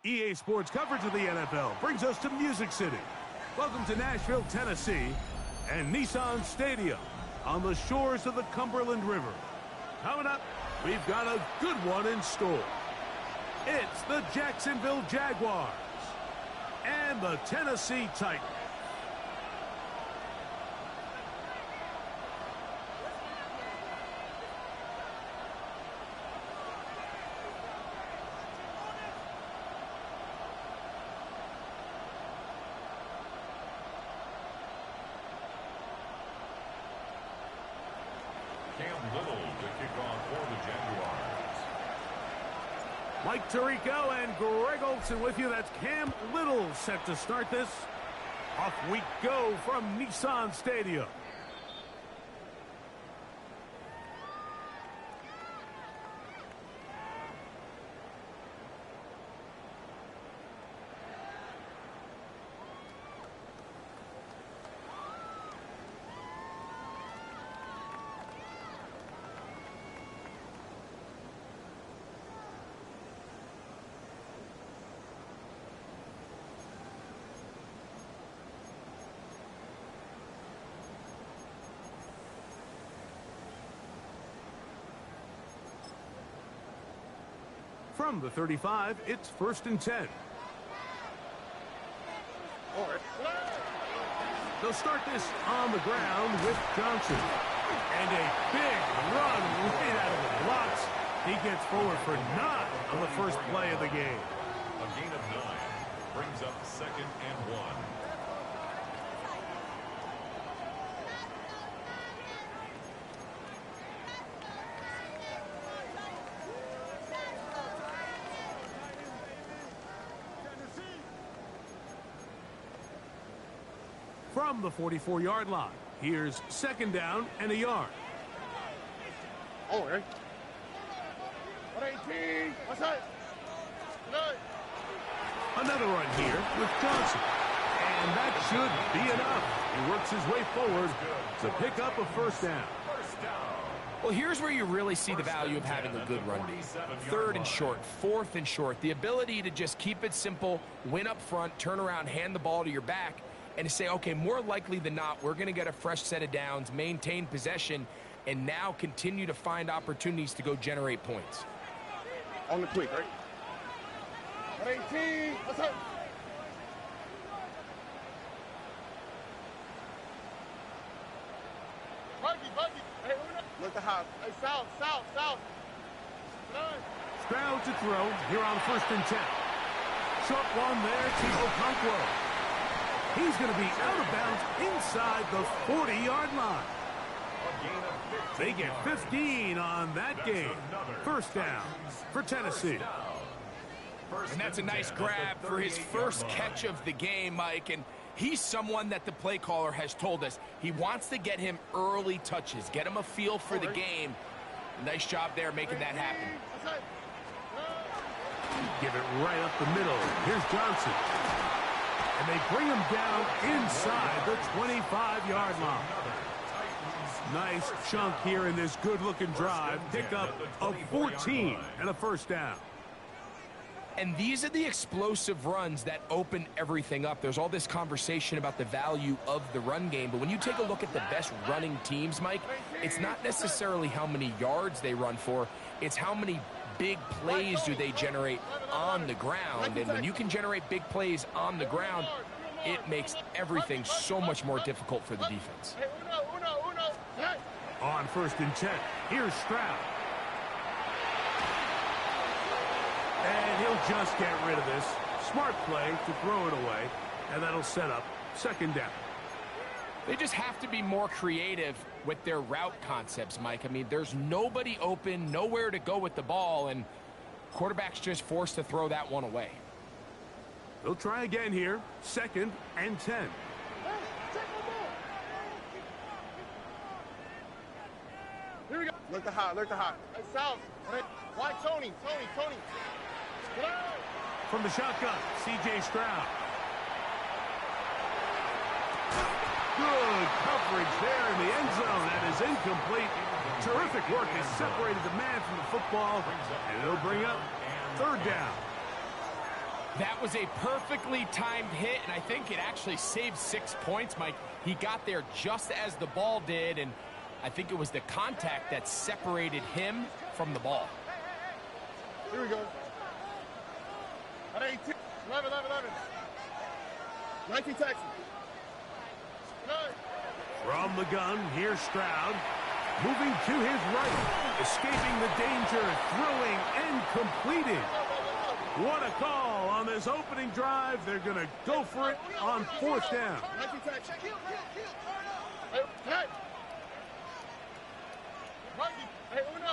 EA Sports coverage of the NFL brings us to Music City. Welcome to Nashville, Tennessee, and Nissan Stadium on the shores of the Cumberland River. Coming up, we've got a good one in store. It's the Jacksonville Jaguars and the Tennessee Titans. Mike Tirico and Greg Olsen with you. That's Cam Little set to start this. Off we go from Nissan Stadium. From the 35, it's 1st and 10. They'll start this on the ground with Johnson. And a big run right out of the blocks. He gets forward for 9 on the first play of the game. A gain of 9 brings up 2nd and 1. From the 44-yard line, here's 2nd down and a yard. Another run here with Johnson. And that should be enough. He works his way forward to pick up a 1st down. Well, here's where you really see the value of having a good run game. 3rd and short, 4th and short. The ability to just keep it simple, win up front, turn around, hand the ball to your back, and to say, okay, more likely than not, we're going to get a fresh set of downs, maintain possession, and now continue to find opportunities to go generate points. On the quick, right? 18, what's up? Buggy. Hey, look at how. Hey, south. Stroud to throw here on 1st and 10. Short one there to Okonkwo. He's going to be out of bounds inside the 40-yard line. They get 15 on that game. 1st down for Tennessee. And that's a nice grab for his first catch of the game, Mike. And he's someone that the play caller has told us he wants to get him early touches, get him a feel for the game. Nice job there making that happen. Give it right up the middle. Here's Johnson. And they bring him down inside the 25-yard line. Nice chunk here in this good-looking drive. Pick up of 14 and a 1st down. And these are the explosive runs that open everything up. There's all this conversation about the value of the run game, but when you take a look at the best running teams, Mike, it's not necessarily how many yards they run for, it's how many big plays do they generate on the ground. And when you can generate big plays on the ground, it makes everything so much more difficult for the defense. On 1st and 10, here's Stroud. And he'll just get rid of this. Smart play to throw it away, and that'll set up 2nd down. They just have to be more creative with their route concepts, Mike. I mean, there's nobody open, nowhere to go with the ball, and quarterback's just forced to throw that one away. They'll try again here, 2nd and 10. Here we go. Look the hot. Hey, south. Why Tony? From the shotgun, C.J. Stroud. Good coverage there in the end zone. That is incomplete. Terrific work has separated the man from the football, and it'll bring up 3rd down. That was a perfectly timed hit, and I think it actually saved 6 points, Mike. He got there just as the ball did, and I think it was the contact that separated him from the ball. Here we go. At 18. 11. 19 Texans. From the gun, here's Stroud. Moving to his right. Escaping the danger. Throwing and completing. What a call on this opening drive. They're going to go for it on 4th down. 19 Texans. Hey, uno.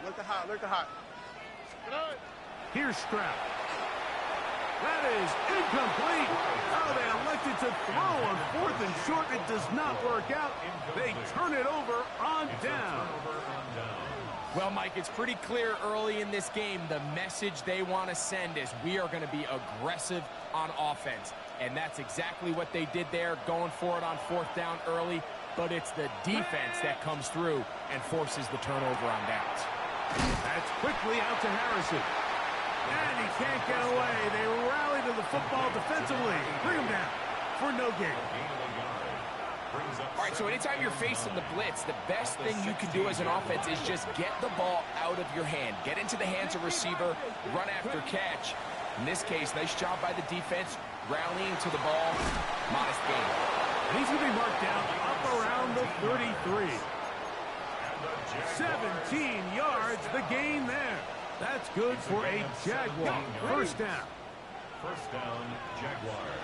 Look the hot. Here's Stroud. That is incomplete. Oh, they elected to throw on 4th and short. It does not work out. They turn it over on down. Well, Mike, it's pretty clear early in this game the message they want to send is we are going to be aggressive on offense. And that's exactly what they did there, going for it on 4th down early. But it's the defense that comes through and forces the turnover on downs. That's quickly out to Harrison. And he can't get away. They rally to the football defensively. Bring him down for no gain. All right, so anytime you're facing the blitz, the best thing you can do as an offense is just get the ball out of your hand. Get into the hands of receiver, run after catch. In this case, nice job by the defense, rallying to the ball. Modest gain. And he's going to be marked down up around the 33. 17 yards, the gain there. That's good for a Jaguar. 1st down. 1st down, Jaguars.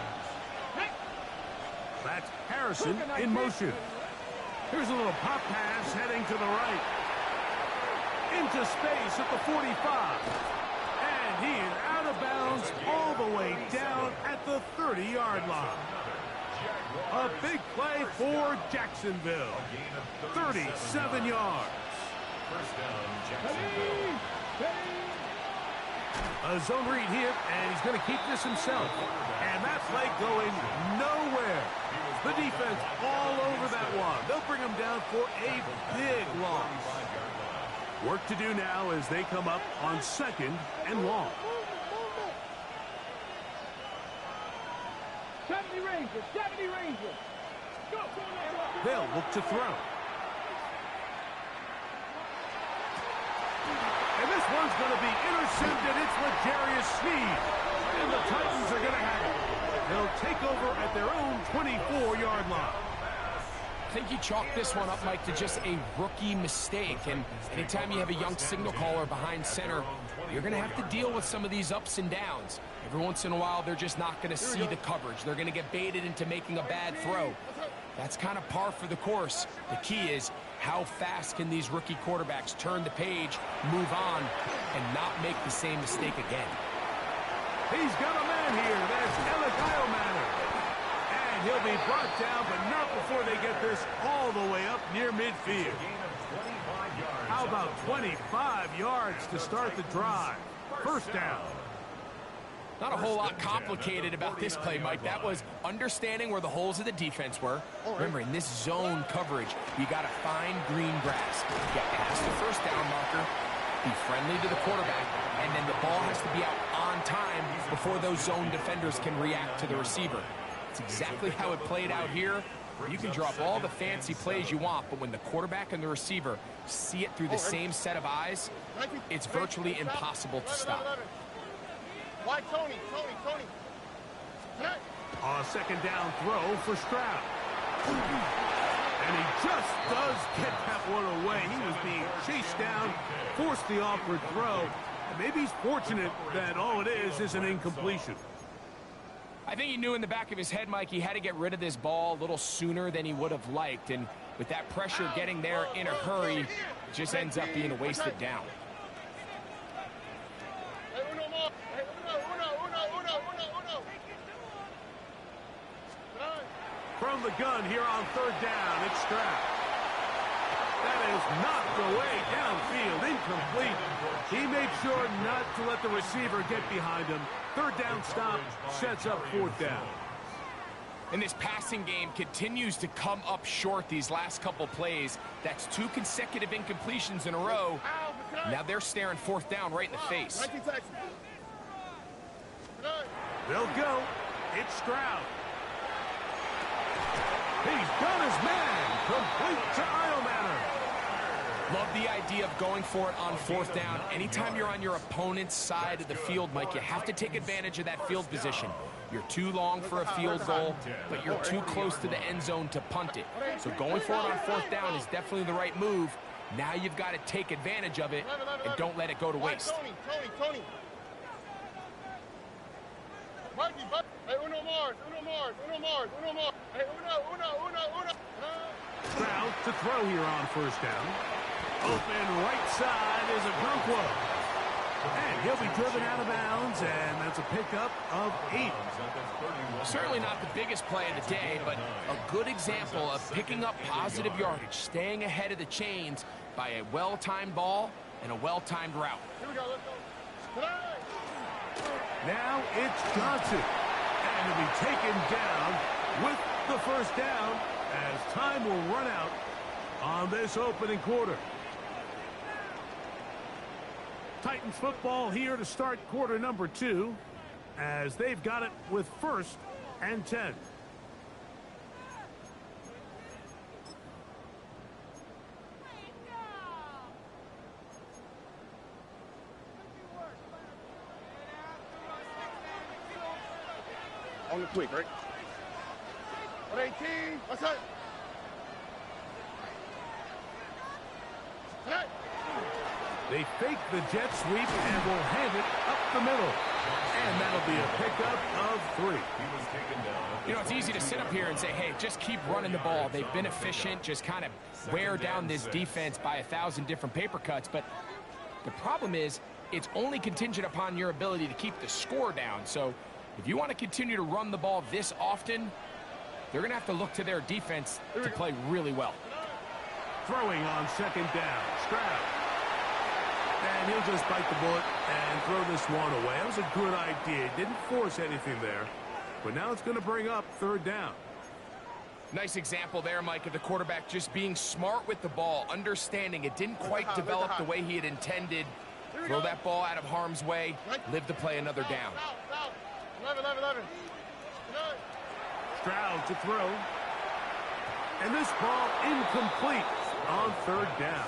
That's Harrison in motion. Here's a little pop pass heading to the right. Into space at the 45. And he is out of bounds all the way down at the 30-yard line. A big play for Jacksonville. 37 yards. 1st down, Jacksonville. A zone read here, and he's going to keep this himself. And that play going nowhere. The defense all over that one. They'll bring him down for a big loss. Work to do now as they come up on 2nd and long. 70 Rangers. Go. They'll look to throw. And this one's going to be intercepted. It's L'Jarius Sneed. And the Titans are going to have it. They'll take over at their own 24-yard line. I think you chalk this one up, Mike, to just a rookie mistake. And anytime you have a young signal caller behind center, you're going to have to deal with some of these ups and downs. Every once in a while, they're just not going to see the coverage. They're going to get baited into making a bad throw. That's kind of par for the course. The key is how fast can these rookie quarterbacks turn the page, move on, and not make the same mistake again. He's got a man here. That's Elikayo Manor. And he'll be brought down, but not before they get this all the way up near midfield. How about 25 yards to start the drive? 1st down. Not a whole lot complicated about this play, Mike. That was understanding where the holes of the defense were. Remember, in this zone coverage, you got to find green grass. Get past the 1st down marker, be friendly to the quarterback, and then the ball has to be out on time before those zone defenders can react to the receiver. It's exactly how it played out here. You can drop all the fancy plays you want, but when the quarterback and the receiver see it through the same set of eyes, it's virtually impossible to stop. Why, Tony? A 2nd down throw for Stroud. And he just does get that one away. He was being chased down, forced the awkward throw. And maybe he's fortunate that all it is an incompletion. I think he knew in the back of his head, Mike, he had to get rid of this ball a little sooner than he would have liked. And with that pressure getting there in a hurry, it just ends up being a wasted down. From the gun here on 3rd down, it's Stroud. That is knocked away downfield, incomplete. He made sure not to let the receiver get behind him. 3rd down stop sets up 4th down. And this passing game continues to come up short these last couple plays. That's 2 consecutive incompletions in a row. Now they're staring 4th down right in the face. They'll go. It's Stroud. He's done his man. Complete to Isle Manor. Love the idea of going for it on fourth down. Anytime you're on your opponent's side of the field, Mike, you have to take advantage of that field position. You're too long for a field goal, but you're too close to the end zone to punt it. So going for it on fourth down is definitely the right move. Now you've got to take advantage of it and don't let it go to waste. Tony. Mikey, hey, uno Mars. Hey, uno. Stroud to throw here on first down. Open right side is a Grunkwo. And he'll be driven out of bounds, and that's a pickup of 8. Certainly not the biggest play of the day, but a good example of picking up positive yardage, staying ahead of the chains by a well-timed ball and a well-timed route. Here we go, let's go. Now it's Johnson. And he'll be taken down with the first down as time will run out on this opening quarter. Titans football here to start quarter number 2 as they've got it with 1st and 10. On the quick, right? 18. What's that? Hey. They fake the jet sweep and will hand it up the middle. And that'll be a pickup of 3. You know, it's easy to sit up here and say, hey, just keep running the ball. They've been efficient, just kind of wear down this defense by 1,000 different paper cuts. But the problem is it's only contingent upon your ability to keep the score down. So if you want to continue to run the ball this often, they're going to have to look to their defense to play really well. Throwing on second down. Stroud. And he'll just bite the bullet and throw this one away. That was a good idea. Didn't force anything there. But now it's going to bring up third down. Nice example there, Mike, of the quarterback just being smart with the ball, understanding it didn't quite develop the way he had intended. Throw that ball out of harm's way, live to play another down. 11. Stroud to throw. And this ball incomplete on third down.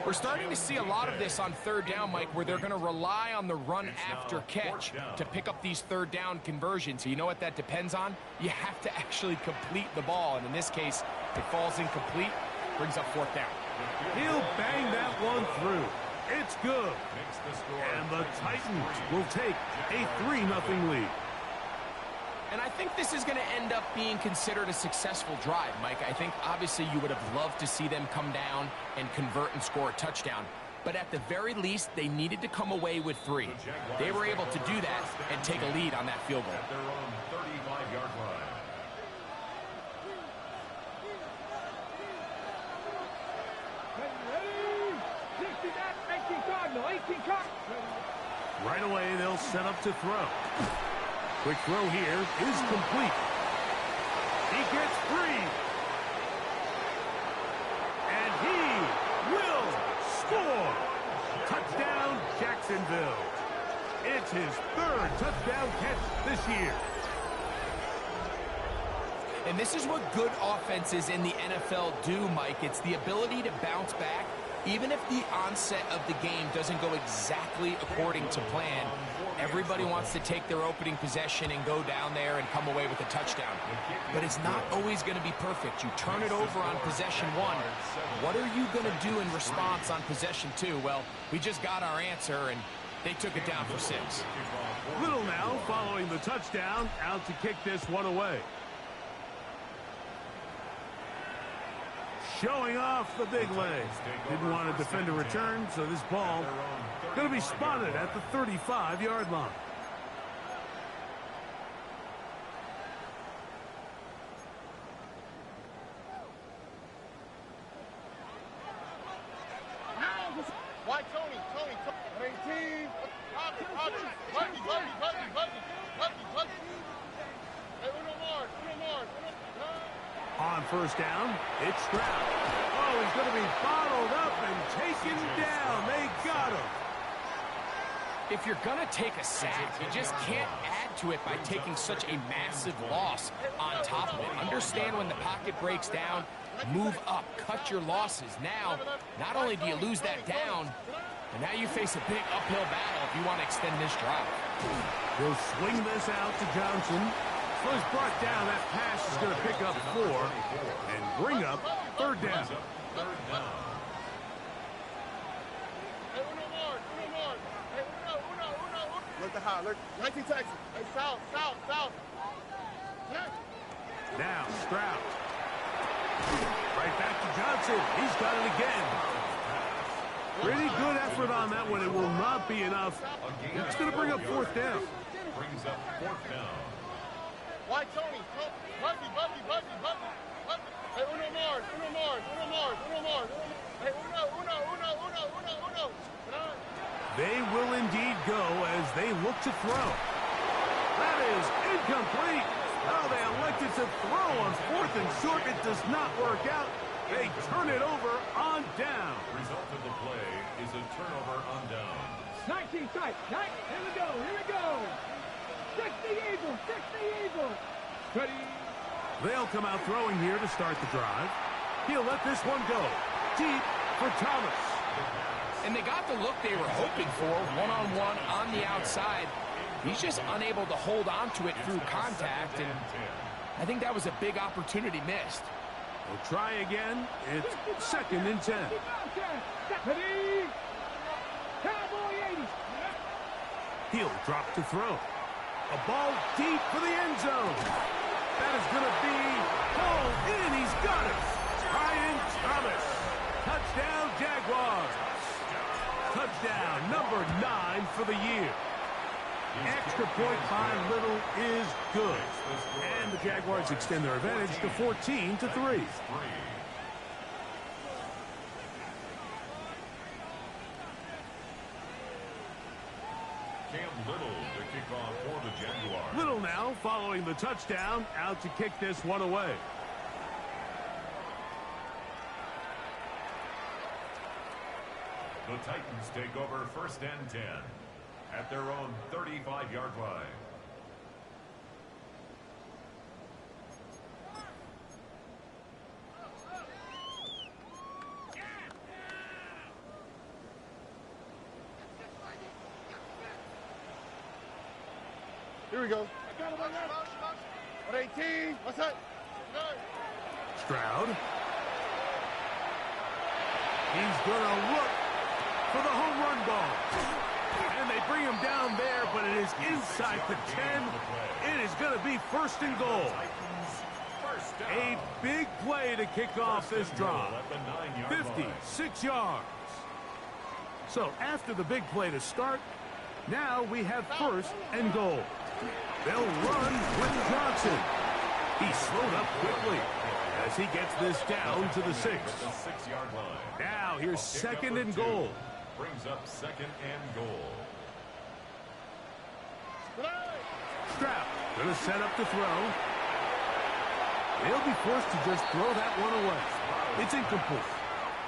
We're starting to see a lot of this on third down, Mike, where they're going to rely on the run after catch to pick up these third down conversions. So you know what that depends on? You have to actually complete the ball. And in this case, it falls incomplete, brings up fourth down. He'll bang that one through. It's good. And the Titans will take a 3-0 lead. And I think this is going to end up being considered a successful drive, Mike. I think obviously you would have loved to see them come down and convert and score a touchdown. But at the very least, they needed to come away with 3. They were able to do that and take a lead on that field goal. At their own 35-yard line. Right away, they'll set up to throw. Quick throw here is complete. He gets free. And he will score. Touchdown, Jacksonville. It's his 3rd touchdown catch this year. And this is what good offenses in the NFL do, Mike. It's the ability to bounce back, even if the onset of the game doesn't go exactly according to plan. Everybody wants to take their opening possession and go down there and come away with a touchdown. But it's not always going to be perfect. You turn it over on possession 1. What are you going to do in response on possession 2? Well, we just got our answer, and they took it down for 6. Little now following the touchdown, out to kick this one away. Showing off the big leg. Didn't want to defend a return, so this ball going to be spotted at the 35-yard line. Why Tony? 18. Bucky. Hey, uno more. On first down, it's Stroud. Oh, he's going to be bottled up and taken down. They got him. If you're going to take a sack, you just can't add to it by taking such a massive loss on top of it. Understand when the pocket breaks down, move up, cut your losses. Now, not only do you lose that down, but now you face a big uphill battle if you want to extend this drive. He'll swing this out to Johnson. So he's brought down. That pass is going to pick up 4 and bring up 3rd down. Look the high. Look. 19 Texas. Hey, south. Now, Stroud. Right back to Johnson. He's got it again. Pretty good effort on that one. It will not be enough. It's going to bring up 4th down. Brings up 4th down. Why, Tony? Buggy. Hey, uno Mars. Hey, uno. They will indeed go as they look to throw. That is incomplete. Oh, they elected to throw on 4th and short. It does not work out. They turn it over on down. Result of the play is a turnover on down. 19 tight. Here we go. 60 Eagles. Ready. They'll come out throwing here to start the drive. He'll let this one go. Deep for Thomas. And they got the look they were hoping for, one-on-one on the outside. He's just unable to hold on to it through contact, and I think that was a big opportunity missed. We'll try again. It's 2nd and 10. Ready. Cowboy 80. He'll drop to throw. A ball deep for the end zone. That is going to be pulled in. He's got it. Brian Thomas. Touchdown, Jaguars. Touchdown, number 9 for the year. Extra point by Little is good. And the Jaguars extend their advantage to 14-3. Cam Little to kick off for the Jaguars. Little now following the touchdown, out to kick this one away. The Titans take over 1st and 10 at their own 35-yard line. Here we go. 118. What's that? Stroud. He's going to look for the home run ball. And they bring him down there, but it is inside the 10. It is going to be 1st and goal. A big play to kick off this drive. 56 yards. So after the big play to start, now we have 1st and goal. They'll run with Johnson. He slowed up quickly as he gets this down to the 6. Now here's 2nd and goal. Brings up 2nd and goal. Stroud going to set up to throw. They'll be forced to just throw that one away. It's incomplete.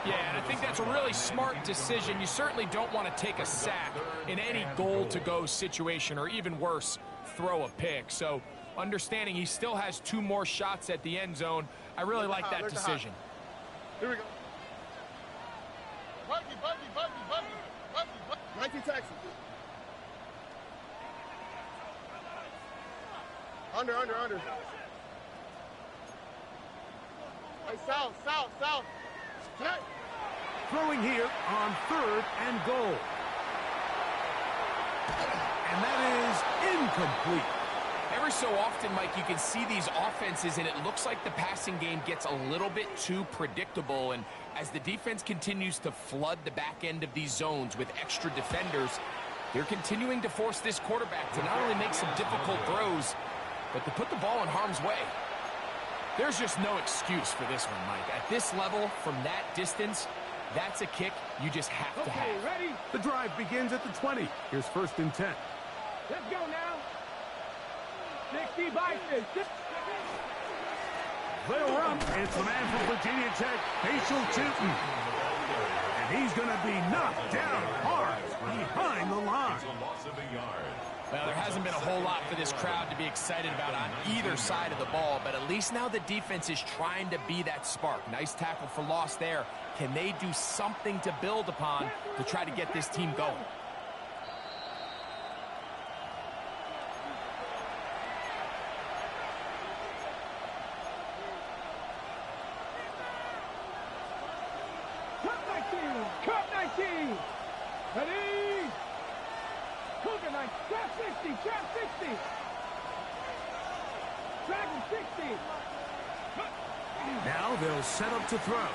Yeah, and I think that's a really smart decision. You certainly don't want to take a sack in any goal-to-go situation, or even worse, throw a pick. So understanding he still has 2 more shots at the end zone, I really like that decision. Here we go. Buggy. 19 Texas. Under. Hey, south. Check. Throwing here on 3rd and goal. And that is incomplete. Every so often, Mike, you can see these offenses, and it looks like the passing game gets a little bit too predictable. And as the defense continues to flood the back end of these zones with extra defenders, they're continuing to force this quarterback to not only make some difficult throws, but to put the ball in harm's way. There's just no excuse for this one, Mike. At this level, from that distance, that's a kick you just have to have. Ready? The drive begins at the 20. Here's 1st and 10. Let's go now. 60 by 6. They'll run. It's the man from Virginia Tech, Facial Tootin. And he's going to be knocked down hard behind the line. been a whole lot for this crowd to be excited about on either side of the ball, but at least now the defense is trying to be that spark. Nice tackle for loss there. Can they do something to build upon to try to get this team going? Cut 19! Ready! Cougar 9, trap 60, trap 60! Dragon 60! Now they'll set up to throw.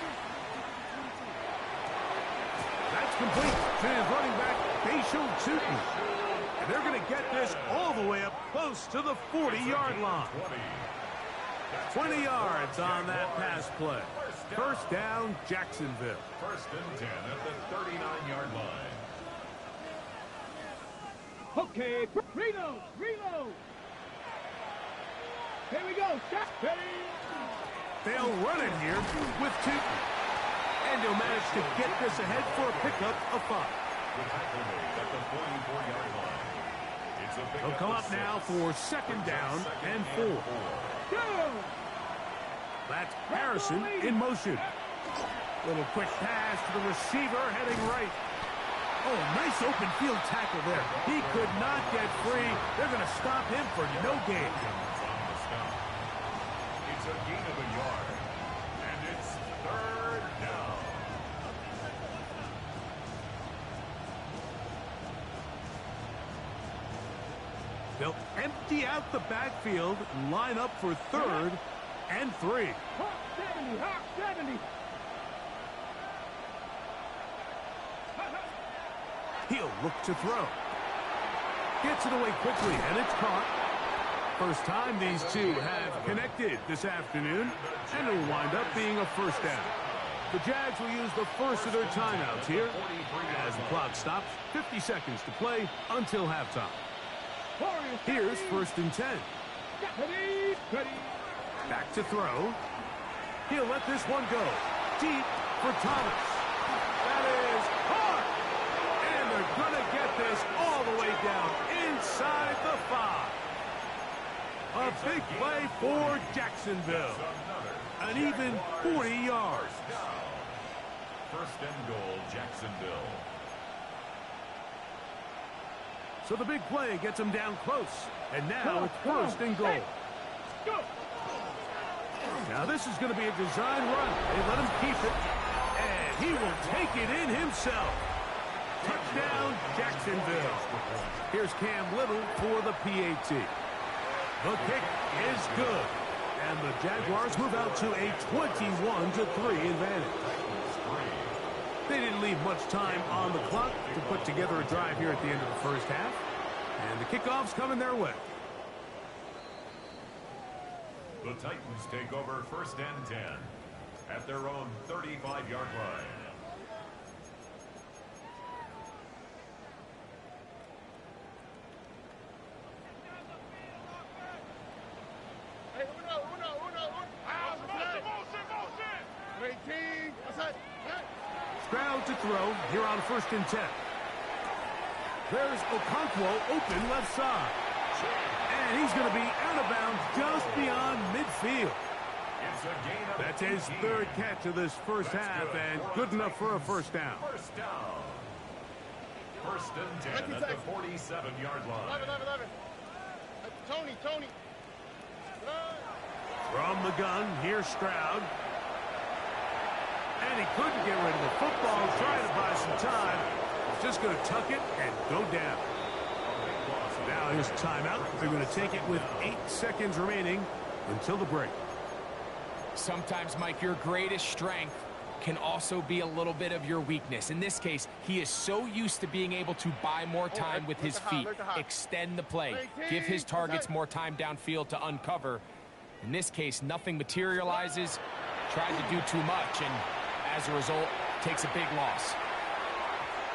That's complete to his running back, Facial Tootin. And they're going to get this all the way up close to the 40-yard line. 20 yards on that pass play. First down, Jacksonville. First and 10 at the 39-yard line. Okay, reload, reload! Here we go, stop, ready! They'll run it here with Tootin. And he'll manage to get this ahead for a pickup of 5. The tackle made at the 44-yard line. It's a pickup. They'll come up now for second down and 4. Go! That's Harrison in motion. Little quick pass to the receiver heading right. Oh, nice open field tackle there. He could not get free. They're going to stop him for no gain. It's a gain of a yard. And it's third down. They'll empty out the backfield, line up for third and 3. Hawk 70, Hawk 70! He'll look to throw. Gets it away quickly, and it's caught. First time these two have connected this afternoon, and it'll wind up being a first down. The Jags will use the first of their timeouts here as the clock stops. 50 seconds to play until halftime. Here's first and 10. Ready, ready! Back to throw. He'll let this one go. Deep for Thomas. That is hard. And they're going to get this all the way down inside the 5. A big play for Jacksonville. An even 40 yards. First and goal, Jacksonville. So the big play gets him down close. And now it's first and goal. Go! Now this is going to be a design run. They let him keep it. And he will take it in himself. Touchdown, Jacksonville. Here's Cam Little for the PAT. The kick is good. And the Jaguars move out to a 21-3 advantage. They didn't leave much time on the clock to put together a drive here at the end of the first half. And the kickoff's coming their way. The Titans take over first and 10 at their own 35-yard line. Hey, uno. 18. Stroud to throw here on first and 10. There's Okonkwo open left side. And he's going to be out of bounds just beyond midfield. That's his third catch of this first half, and good enough for a first down. First down. First and 10 at the 47-yard line. 11. Tony. From the gun, here's Stroud. And he couldn't get rid of the football, trying to buy some time. He's just going to tuck it and go down. Now here's timeout. They're going to take it with 8 seconds remaining until the break. Sometimes, Mike, your greatest strength can also be a little bit of your weakness. In this case, he is so used to being able to buy more time with his feet, extend the play, give his targets more time downfield to uncover. In this case, nothing materializes, tried to do too much, and as a result, takes a big loss.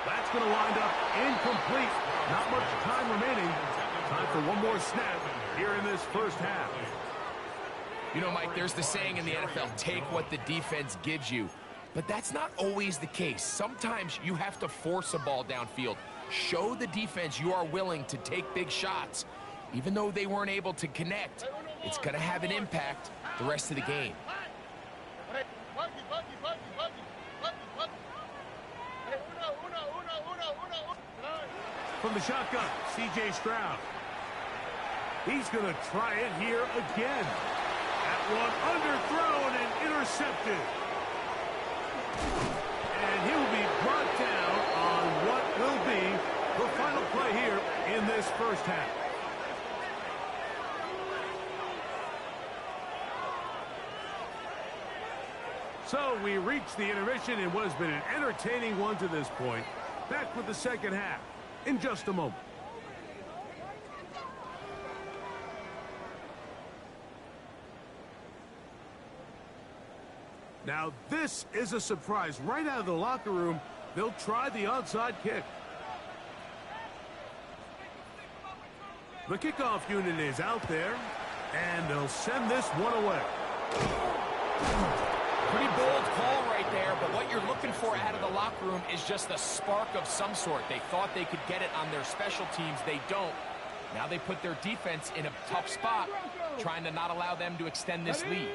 That's going to wind up incomplete. Not much time remaining. Time for one more snap here in this first half. You know, Mike, there's the saying in the NFL, take what the defense gives you. But that's not always the case. Sometimes you have to force a ball downfield. Show the defense you are willing to take big shots. Even though they weren't able to connect, it's going to have an impact the rest of the game. From the shotgun, C.J. Stroud. He's going to try it here again. That one underthrown and intercepted. And he'll be brought down on what will be the final play here in this first half. So we reach the intermission in what has been an entertaining one to this point. Back with the second half in just a moment. Now this is a surprise. Right out of the locker room, they'll try the onside kick. The kickoff unit is out there, and they'll send this one away. Pretty bold call right there, but what you're looking for out of the locker room is just a spark of some sort. They thought they could get it on their special teams. They don't. Now they put their defense in a tough spot, trying to not allow them to extend this lead.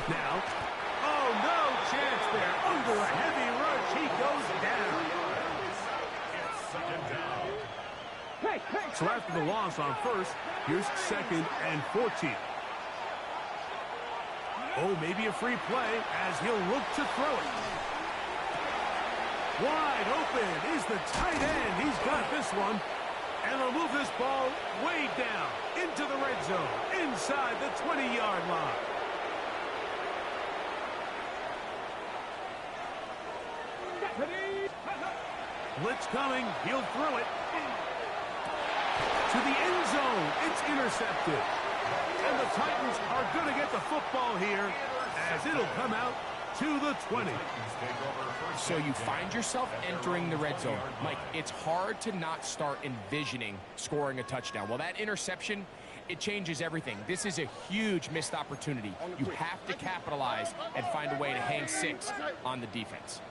Now, oh, no chance there. Under a heavy rush, he goes down. It's second down. So after the loss on first, here's second and 14. Oh, maybe a free play as he'll look to throw it. Wide open is the tight end. He's got this one. And they'll move this ball way down into the red zone, inside the 20-yard line. Blitz coming. He'll throw it. To the end zone. It's intercepted. And the Titans are going to get the football here as it'll come out to the 20. So you find yourself entering the red zone. Mike, it's hard to not start envisioning scoring a touchdown. Well, that interception, it changes everything. This is a huge missed opportunity. You have to capitalize and find a way to hang six on the defense.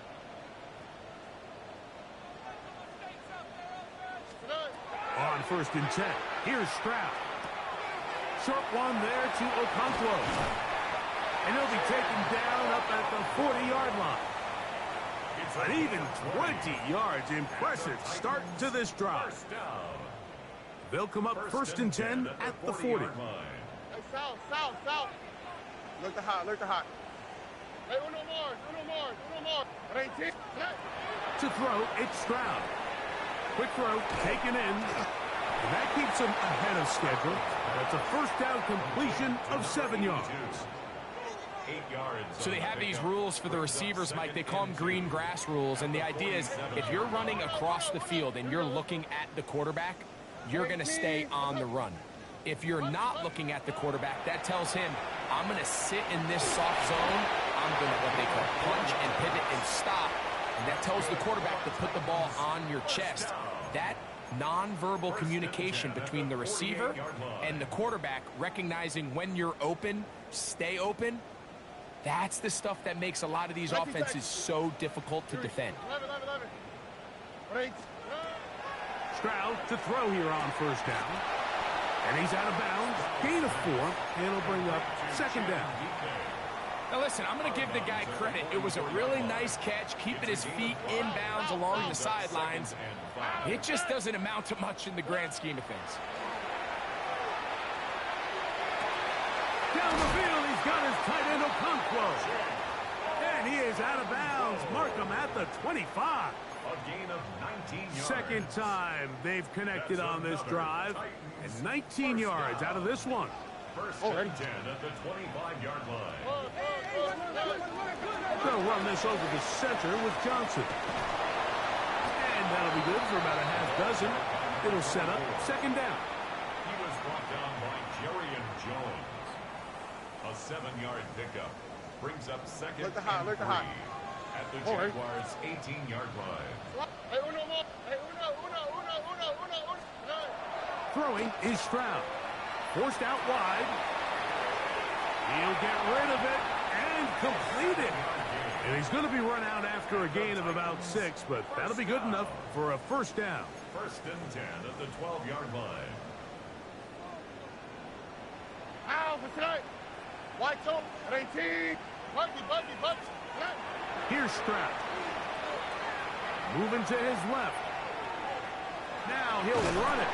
On first and 10, here's Stroud. Short one there to Okonkwo. And he'll be taken down up at the 40-yard line. But even 20 yards, impressive start to this drive. They'll come up first and 10 at the 40. Hey, south. Look the hot. Hey, uno more. To throw, it's Stroud. Quick throw, taken in. And that keeps him ahead of schedule. That's a first down completion of 7 yards. So they have these rules for the receivers, Mike. They call them green grass rules. And the idea is if you're running across the field and you're looking at the quarterback, you're going to stay on the run. If you're not looking at the quarterback, that tells him, I'm going to sit in this soft zone. I'm going to what they call punch and pivot and stop. And that tells the quarterback to put the ball on your chest. That nonverbal communication between the receiver and the quarterback, recognizing when you're open, stay open, that's the stuff that makes a lot of these offenses so difficult to defend. Stroud to throw here on first down. And he's out of bounds. Gain of 4. And it'll bring up second down. Now listen, I'm going to give the guy credit. It was a really nice catch, keeping his feet inbounds along the sidelines. It just doesn't amount to much in the grand scheme of things. Down the field, he's got his tight end Okonkwo. And he is out of bounds. Mark him at the 25. A gain of 19 yards. Second time they've connected on this drive. And 19 yards out of this one. First and 10 at the 25-yard line. They'll run this over the center with Johnson. And that'll be good for about a half dozen. It'll set up second down. He was brought down by Jerry Jones. A 7-yard pickup brings up second and 3 at the Jaguars' 18-yard line. Throwing is Stroud. Forced out wide. He'll get rid of it and complete it. And he's going to be run out after a gain of about 6, but that'll be good enough for a first down. 1st and 10 at the 12-yard line. Ow, what's tonight? White top at 18. Buggy. Here's Stroud. Moving to his left. Now he'll run it.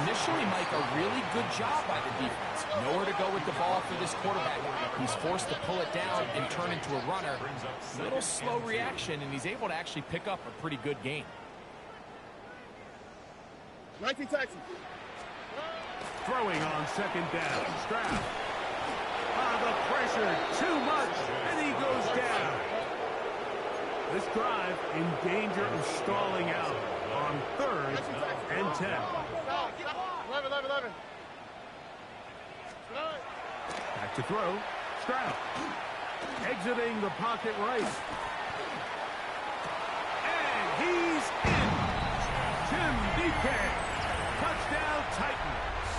Initially, Mike, a really good job by the defense. Nowhere to go with the ball for this quarterback. He's forced to pull it down and turn into a runner. A little slow reaction, and he's able to actually pick up a pretty good gain. 19 Texans. Throwing on 2nd down. Stroud. The pressure, too much, and he goes down. This drive in danger of stalling out on 3rd and 10. 11. Back to throw. Stroud. Exiting the pocket right. And he's in. Jim DK. Touchdown Titans.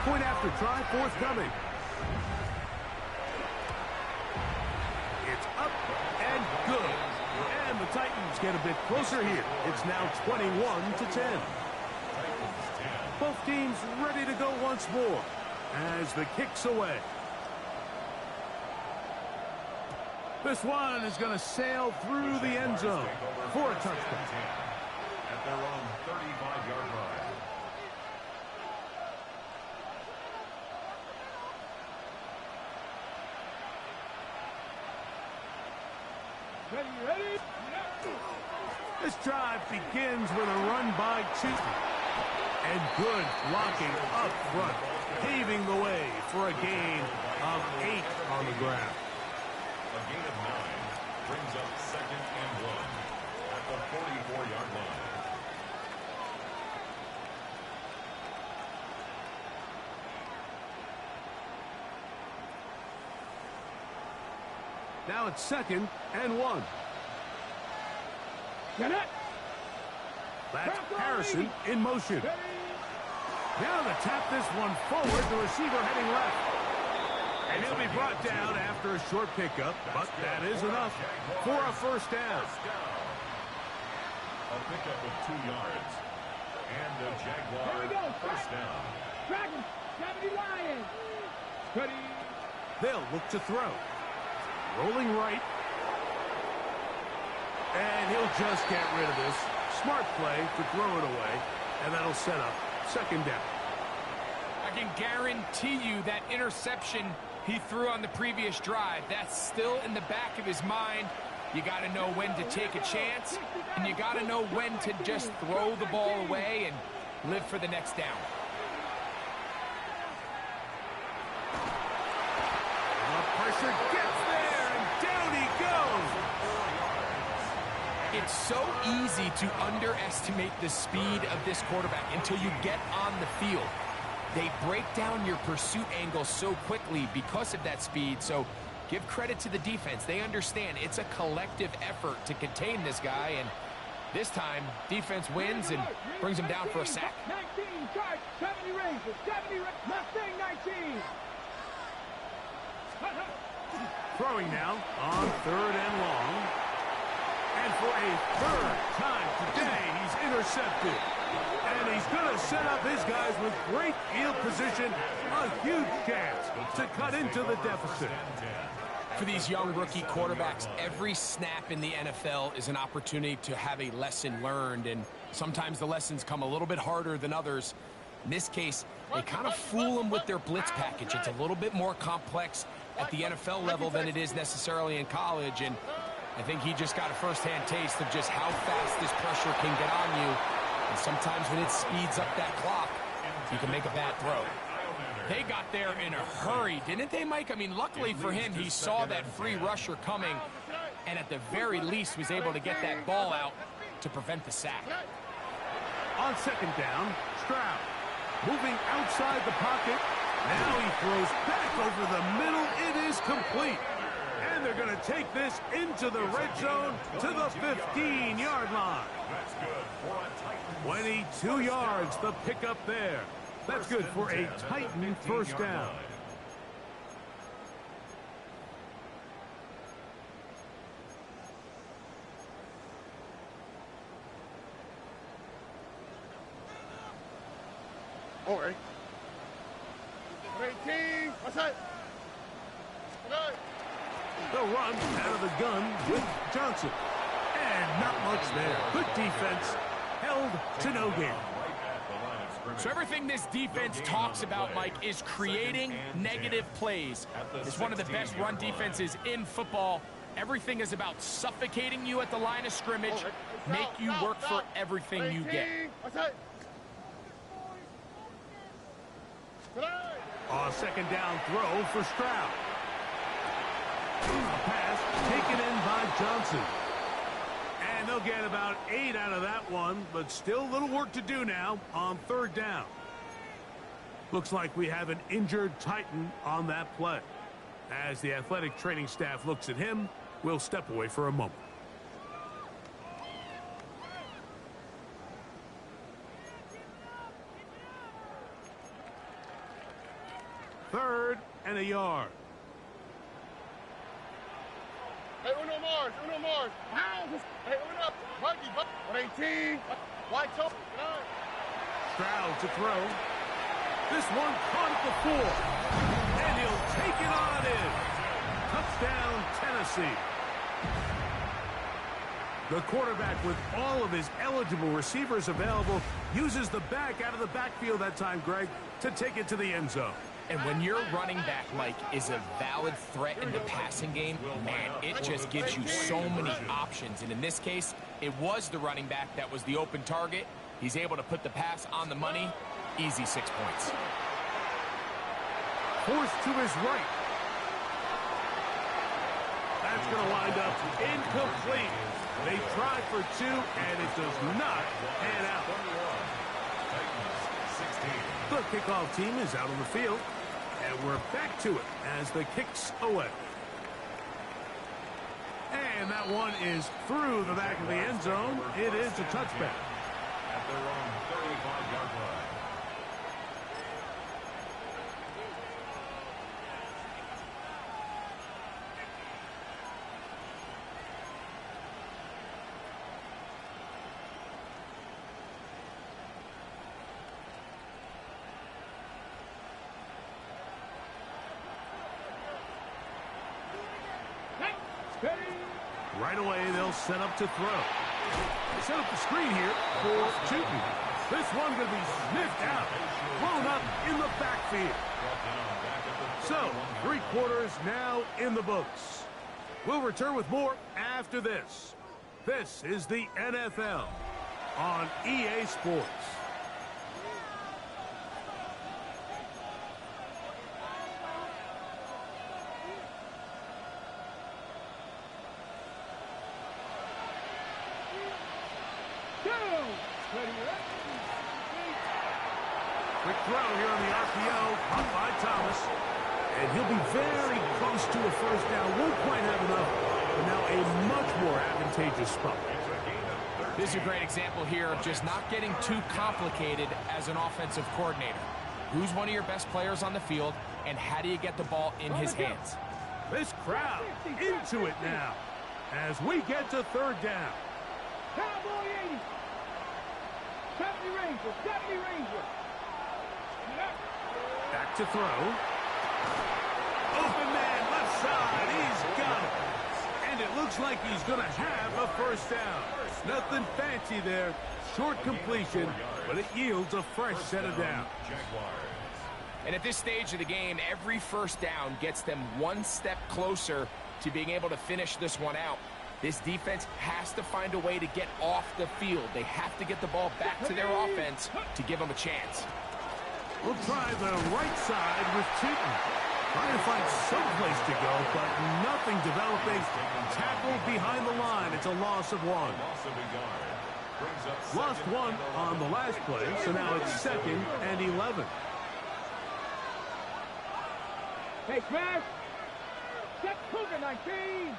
Point after try forthcoming. It's up and good. And the Titans get a bit closer here. It's now 21-10. Both teams ready to go once more as the kick's away. This one is going to sail through the end zone for a touchdown. At their own 35-yard line. Ready? This drive begins with a run by 2. And good blocking up front, paving the way for a gain of 8 on the ground. A gain of 9 brings up 2nd and 1 at the 44-yard line. Now it's 2nd and 1. Get it. That's Harrison in motion. Now to tap this one forward, the receiver heading left. And he'll be brought down after a short pickup, but that is enough for a first down. A pickup of 2 yards. And the Jaguar first down. Dragon, 70 Lions. Ready. They'll look to throw. Rolling right. And he'll just get rid of this. Smart play to throw it away, and that'll set up 2nd down. I can guarantee you that interception he threw on the previous drive, that's still in the back of his mind. You got to know when to take a chance, and you got to know when to just throw the ball away and live for the next down. The pressure gets there, and down he goes. It's so easy to underestimate the speed of this quarterback until you get on the field. They break down your pursuit angle so quickly because of that speed, so give credit to the defense. They understand it's a collective effort to contain this guy, and this time, defense wins and brings him down for a sack. 19, charge, 70 Rangers, 70 Mustang 19. Throwing now on 3rd and long. And for a 3rd time today, he's intercepted. And he's going to set up his guys with great field position. A huge chance to cut into the deficit. For these young rookie quarterbacks, every snap in the NFL is an opportunity to have a lesson learned. And sometimes the lessons come a little bit harder than others. In this case, they kind of fool them with their blitz package. It's a little bit more complex at the NFL level than it is necessarily in college. And I think he just got a first-hand taste of just how fast this pressure can get on you. And sometimes when it speeds up that clock, you can make a bad throw. They got there in a hurry, didn't they, Mike? I mean, luckily for him, he saw that free rusher coming, and at the very least was able to get that ball out to prevent the sack. On 2nd down, Stroud moving outside the pocket. Now he throws back over the middle. It is complete. And they're going to take this into the red zone to the 15-yard line. 22 yards, the pickup there. That's good for a Titan first down. All right. 18. What's that? Okay. The run out of the gun with Johnson. And not much there. Good defense. Held to no gain. So everything this defense talks about, Mike, is creating negative plays. It's one of the best run defenses in football. Everything is about suffocating you at the line of scrimmage, make you work for everything you get. A second down throw for Stroud. A pass taken in by Johnson. And they'll get about 8 out of that one, but still a little work to do now on third down. Looks like we have an injured Titan on that play. As the athletic training staff looks at him, we'll step away for a moment. Third and a yard. Hey, Uno Mars. Hey, Uno. Buggy, 18. White top. Stroud to throw. This one caught at the 4. And he'll take it on in. Touchdown, Tennessee. The quarterback, with all of his eligible receivers available, uses the back out of the backfield that time, Greg, to take it to the end zone. And when your running back, Mike, is a valid threat in the passing game, man, it just gives you so many options. And in this case, it was the running back that was the open target. He's able to put the pass on the money. Easy 6 points. Forced to his right. That's going to wind up incomplete. They tried for 2, and it does not pan out. The kickoff team is out on the field, and we're back to it as the kick's away. And that one is through the back of the end zone. It is a touchback. At their own 35-yard line. Right away, they'll set up to throw. They set up the screen here for Tootin. This one going to be sniffed out, blown up in the backfield. So, 3 quarters now in the books. We'll return with more after this. This is the NFL on EA Sports. Quick throw here on the RPO, caught by Thomas. And he'll be very close to a first down. Won't quite have enough, but now a much more advantageous spot. This is a great example here of just not getting too complicated as an offensive coordinator. Who's one of your best players on the field, and how do you get the ball in his hands? This crowd into it now as we get to third down. Cowboy 80. 70 Ranger. 70 Ranger. Back to throw. Open man, left side. He's got it. And it looks like he's going to have a first down. Nothing fancy there. Short completion, but it yields a fresh set of downs. And at this stage of the game, every first down gets them one step closer to being able to finish this one out. This defense has to find a way to get off the field. They have to get the ball back to their offense to give them a chance. We'll try the right side with Tootin. Trying to find some place to go, but nothing developing. Tackled behind the line. It's a loss of 1. Lost 1 on the last play, so now it's 2nd and 11. Hey, Smash. Get Cougar 19.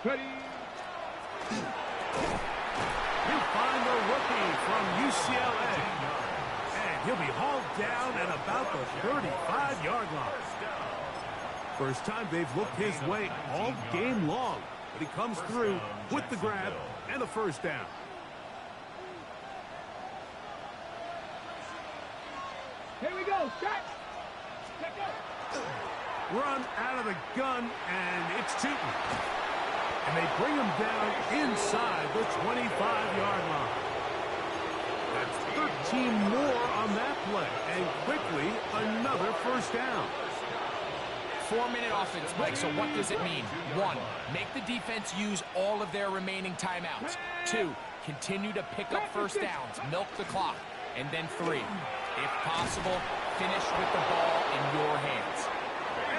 Ready. He'll find the rookie from UCLA. And he'll be hauled down at about the 35-yard line. First time they've looked his way all game long. But he comes through with the grab and a first down. run out of the gun, and it's Tootin. And they bring him down inside the 25-yard line. That's 13 more on that play, and quickly another first down. 4-minute offense, Mike, so what does it mean? 1, make the defense use all of their remaining timeouts. 2, continue to pick up first downs, milk the clock. And then 3, if possible, finish with the ball in your hands.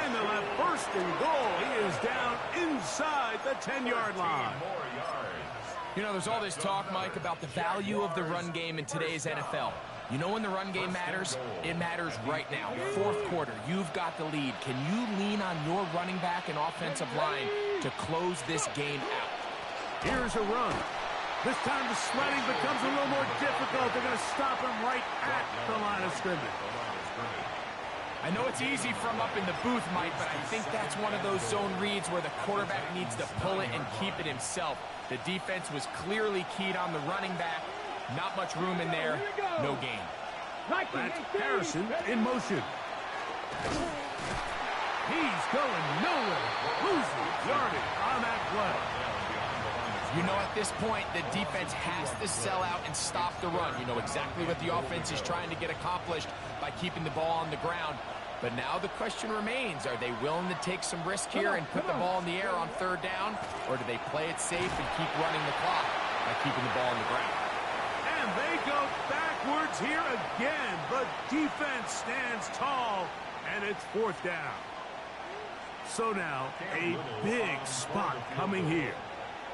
And they'll have first and goal. He is down inside the 10-yard line. You know, there's all this talk, Mike, about the value of the run game in today's NFL. You know when the run game matters? It matters right now. 4th quarter, you've got the lead. Can you lean on your running back and offensive line to close this game out? Here's a run. This time the sledding becomes a little more difficult. They're going to stop him right at the line of scrimmage. I know it's easy from up in the booth, Mike, but I think that's one of those zone reads where the quarterback needs to pull it and keep it himself. The defense was clearly keyed on the running back. Not much room in there. No gain. That's Harrison in motion. He's going nowhere. Losing yardage on that play. You know, at this point, the defense has to sell out and stop the run. You know exactly what the offense is trying to get accomplished by keeping the ball on the ground. But now the question remains, are they willing to take some risk here and put the ball in the air on 3rd down? Or do they play it safe and keep running the clock by keeping the ball on the ground? And they go backwards here again. The defense stands tall, and it's 4th down. So now, a big spot coming here.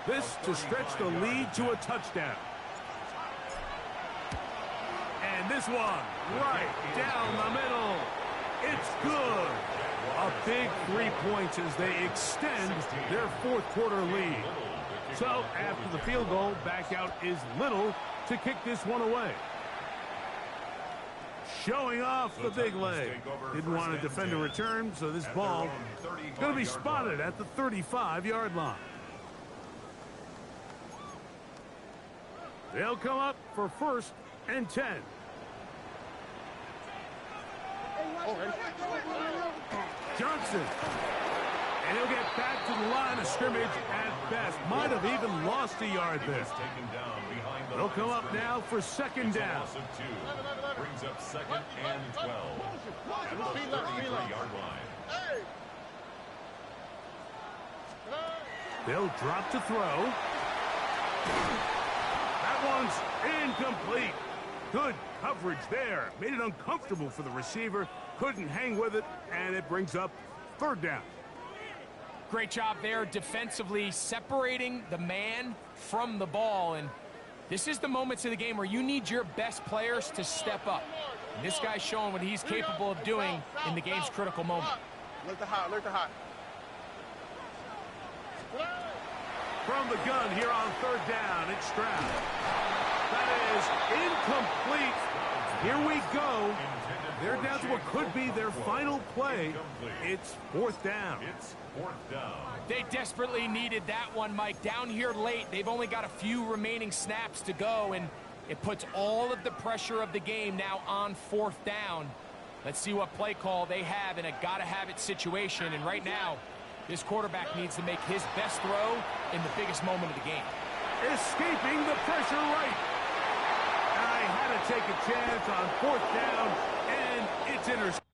This to stretch the lead to a touchdown. And this one right down the middle. It's good. A big 3 points as they extend their 4th quarter lead. So after the field goal, back out is Little to kick this one away. Showing off the big leg. Didn't want to defend a return, so this ball is going to be spotted at the 35-yard line. They'll come up for 1st and 10. Johnson. And he'll get back to the line of scrimmage at best. Might have even lost a yard there. They'll come up now for 2nd down. Brings up 2nd and 12 at the 33-yard line. They'll drop to throw. That one's incomplete. Good coverage there. Made it uncomfortable for the receiver. Couldn't hang with it, and it brings up 3rd down. Great job there defensively, separating the man from the ball. And this is the moments of the game where you need your best players to step up. And this guy's showing what he's capable of doing in the game's critical moment. Alert the hot, alert the hot. From the gun here on 3rd down, it's Stroud. That is incomplete. Here we go. They're down to what could be their final play. It's 4th down. It's 4th down. They desperately needed that one, Mike. Down here late, they've only got a few remaining snaps to go, and it puts all of the pressure of the game now on 4th down. Let's see what play call they have in a gotta-have-it situation. And right now, this quarterback needs to make his best throw in the biggest moment of the game. Escaping the pressure right. I had to take a chance on 4th down, and it's intercepted.